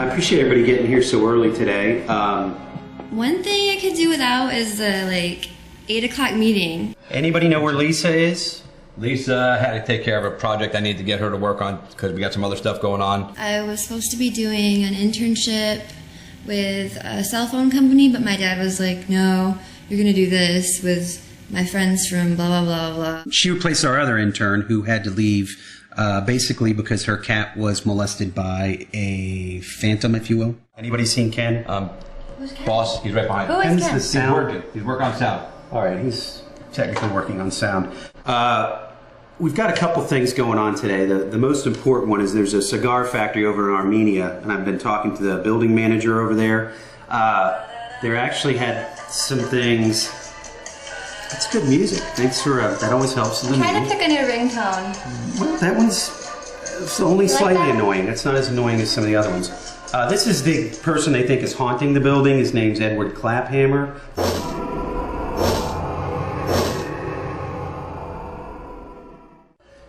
appreciate everybody getting here so early today. One thing I could do without is the 8 o'clock meeting. Anybody know where Lisa is? Lisa had to take care of a project I need to get her to work on because we got some other stuff going on. I was supposed to be doing an internship with a cell phone company, but my dad was like, no, you're going to do this with my friends from blah, blah, blah, blah. She replaced our other intern who had to leave basically because her cat was molested by a phantom, if you will. Anybody seen Ken? Who's Ken? Boss, he's right behind. Who is Ken? The sound. He's working on sound. All right, he's technically working on sound. We've got a couple things going on today. The most important one is there's a cigar factory over in Armenia, and I've been talking to the building manager over there. They actually had some things. It's good music. Thanks for that. Always helps. I'm trying to pick a new ringtone. Well, that one's only slightly annoying. It's not as annoying as some of the other ones. This is the person they think is haunting the building. His name's Edward Claphammer.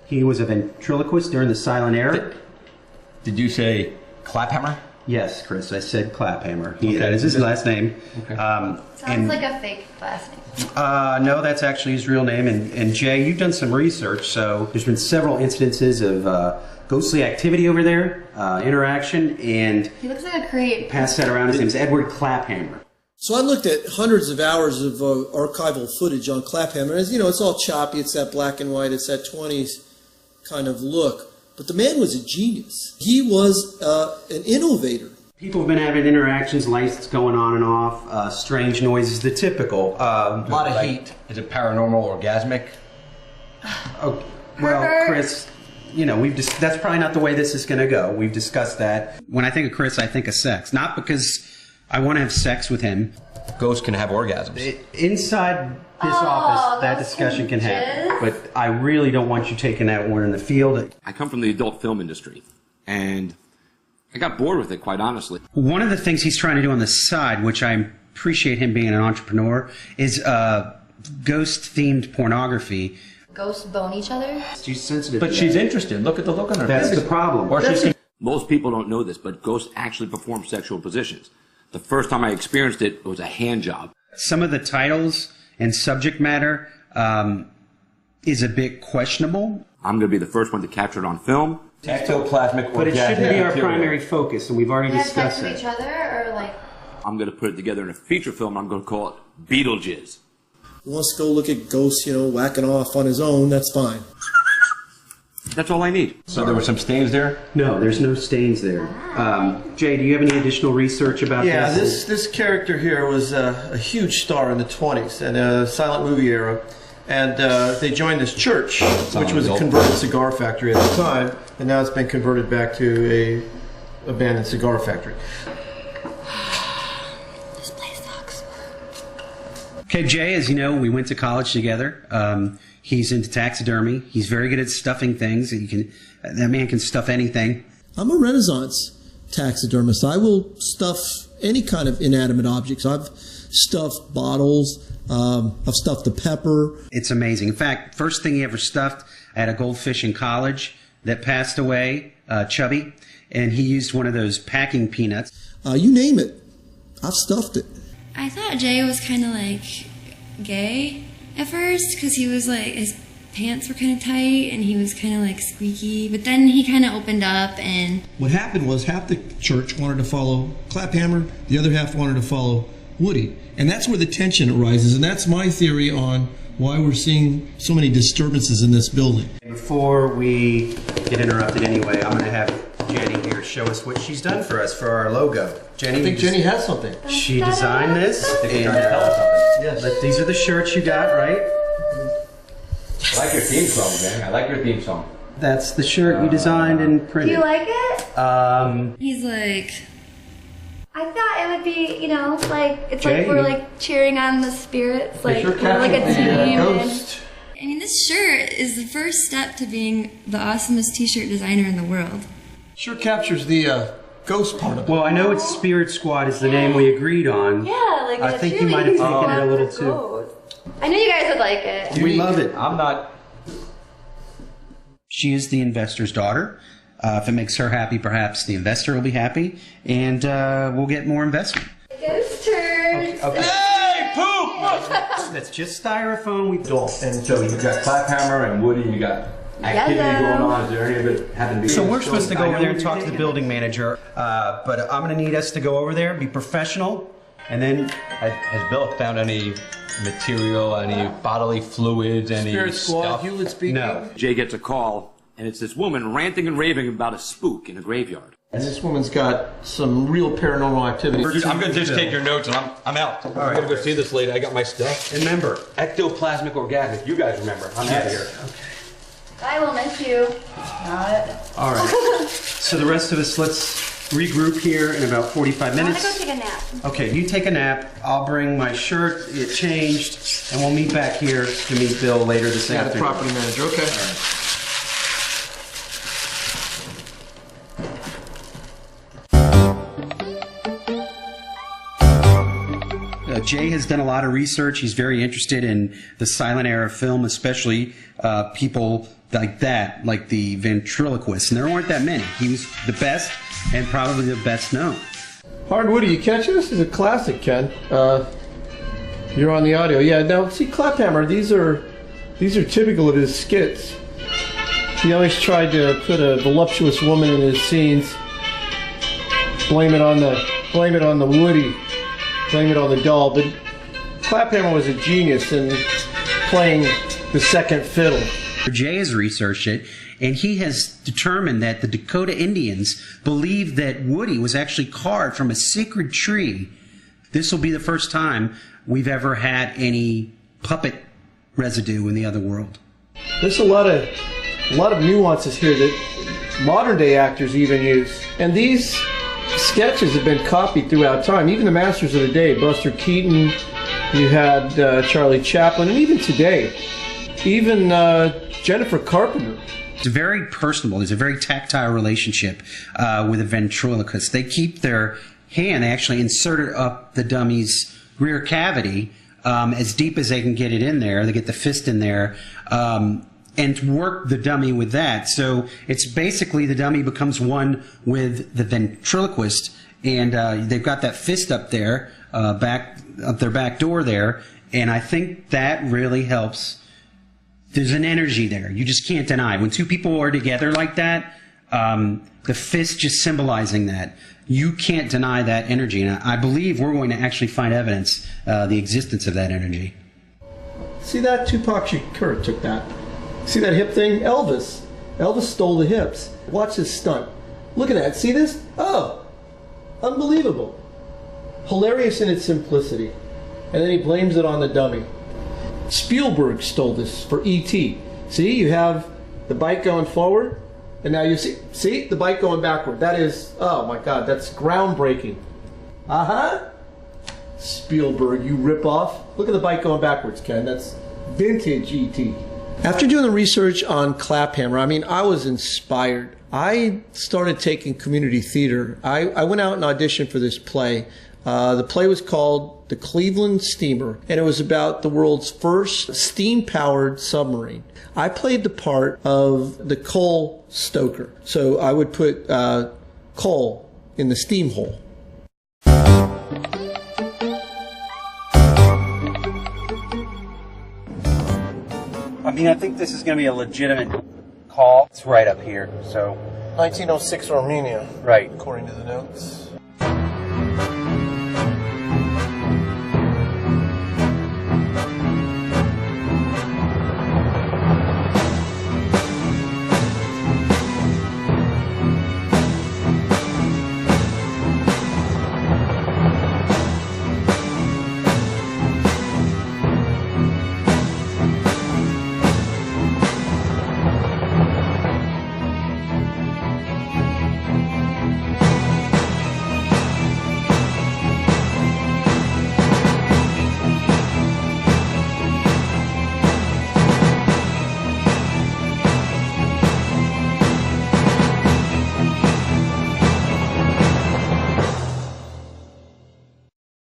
He was a ventriloquist during the silent era. Did you say Claphammer? Yes, Chris, I said Claphammer. That is his last name. Okay. Sounds like a fake last name. No, that's actually his real name. And Jay, you've done some research, so there's been several incidences of ghostly activity over there, interaction, and he looks like a creep. Pass that around. His name's Edward Claphammer. So I looked at hundreds of hours of archival footage on Claphammer. As you know, it's all choppy. It's that black and white. It's that 20s kind of look. But the man was a genius. He was an innovator. People have been having interactions, lights going on and off, strange noises, the typical. A lot of heat. Is it paranormal, orgasmic? Oh, well, Chris, you know, that's probably not the way this is going to go. We've discussed that. When I think of Chris, I think of sex. Not because I want to have sex with him. Ghosts can have orgasms. Inside this office, that discussion can happen. But I really don't want you taking that one in the field. I come from the adult film industry, and I got bored with it, quite honestly. One of the things he's trying to do on the side, which I appreciate him being an entrepreneur, is ghost-themed pornography. Ghosts bone each other? She's sensitive. But she's interested. Look at the look on her face. That's the problem. Or Most people don't know this, but ghosts actually perform sexual positions. The first time I experienced it, it was a hand job. Some of the titles and subject matter is a bit questionable. I'm going to be the first one to capture it on film. Ectoplasmic, but it shouldn't be our primary focus, and we've already discussed that. Each other, or like? I'm going to put it together in a feature film. I'm going to call it Beetlejuice. He wants to go look at ghosts, you know, whacking off on his own. That's fine. That's all I need. So there were some stains there? No, there's no stains there. Jay, do you have any additional research about this? Yeah, this character here was a huge star in the 20s and a silent movie era. And they joined this church, which was a converted cigar factory at the time, and now it's been converted back to a abandoned cigar factory. This place sucks. Okay, Jay, as you know, we went to college together. He's into taxidermy. He's very good at stuffing things. That man can stuff anything. I'm a Renaissance taxidermist. I will stuff any kind of inanimate objects. I've stuffed bottles. I've stuffed a pepper. It's amazing. In fact, first thing he ever stuffed, I had a goldfish in college that passed away, chubby, and he used one of those packing peanuts. You name it. I've stuffed it. I thought Jay was kind of like gay at first because he was like, his pants were kind of tight and he was kind of like squeaky, but then he kind of opened up. And what happened was half the church wanted to follow Claphammer, the other half wanted to follow Woody. And that's where the tension arises, and that's my theory on why we're seeing so many disturbances in this building. Before we get interrupted anyway, I'm going to have Jenny here show us what she's done for us for our logo. Jenny, I think Jenny has something. She designed this. Yes. These are the shirts you got, right? I like your theme song, Jenny. I like your theme song. That's the shirt you designed and printed. Do you like it? He's like, I thought it would be, you know, like, it's Jay, like we're like cheering on the spirits, like sure we're like a team. Ghost. I mean, this shirt is the first step to being the awesomest t-shirt designer in the world. Sure captures the ghost part of it. Well, I know it's Spirit Squad is the name we agreed on. Yeah, like I think you might have taken it a little too. I knew you guys would like it. We love it. I'm not. She is the investor's daughter. If it makes her happy, perhaps the investor will be happy, and we'll get more investment. Ghost turn. Okay. Hey, poop! That's just styrofoam. And so you've got Claphammer and Woody, you got activity going on. Is there any of it happen to be? So we're supposed to go over there and talk to the building manager, but I'm going to need us to go over there, be professional, and then... Has Bill found any material, any bodily fluids, any Spirit Squad, stuff? Hewlett speaking. No. Jay gets a call, and it's this woman ranting and raving about a spook in a graveyard. And this woman's got some real paranormal activity. Dude, I'm going to just take your notes and I'm out. I'm going to go see this lady. I got my stuff. And remember, Ectoplasmic orgasmic. You guys remember. I'm out of here. I will miss you. all right. So the rest of us, let's regroup here in about 45 I want minutes. to go take a nap. Okay, you take a nap. I'll bring my shirt, get changed, and we'll meet back here to meet Bill later this Yeah, the afternoon. property manager. Okay. Jay has done a lot of research. He's very interested in the silent era film, especially people like that, like the ventriloquist. And there weren't that many. He was the best and probably the best known. Hardwood, you catch this? This is a classic, Ken. You're on the audio. Yeah, now see Claphammer, these are typical of his skits. He always tried to put a voluptuous woman in his scenes. Blame it on the Woody. Blame it on the doll. But Claphammer was a genius in playing the second fiddle. Jay has researched it, and he has determined that the Dakota Indians believed that Woody was actually carved from a sacred tree. This will be the first time we've ever had any puppet residue in the other world. There's a lot of nuances here that modern day actors even use. And these sketches have been copied throughout time. Even the masters of the day, Buster Keaton, you had Charlie Chaplin, and even today, even Jennifer Carpenter. It's very personable. There's a very tactile relationship with a ventriloquist. They keep their hand, they actually insert it up the dummy's rear cavity as deep as they can get it in there. They get the fist in there and work the dummy with that. So it's basically the dummy becomes one with the ventriloquist, and they've got that fist up there, up their back door there, and I think that really helps. There's an energy there. You just can't deny. When two people are together like that, the fist just symbolizing that. You can't deny that energy. And I believe we're going to actually find evidence, the existence of that energy. See that? Tupac Shakur took that. See that hip thing? Elvis. Elvis stole the hips. Watch this stunt. Look at that. See this? Oh, unbelievable. Hilarious in its simplicity. And then he blames it on the dummy. Spielberg stole this for E.T. See, you have the bike going forward, and now you see the bike going backward. That is, oh my God, that's groundbreaking. Spielberg, you rip off. Look at the bike going backwards, Ken. That's vintage E.T. After doing the research on Claphammer, I mean, I was inspired. I started taking community theater. I went out and auditioned for this play. The play was called The Cleveland Steamer, and it was about the world's first steam-powered submarine. I played the part of the coal stoker. So I would put coal in the steam hole. I mean, I think this is going to be a legitimate call. It's right up here, so. 1906 Armenia, Right. according to the notes.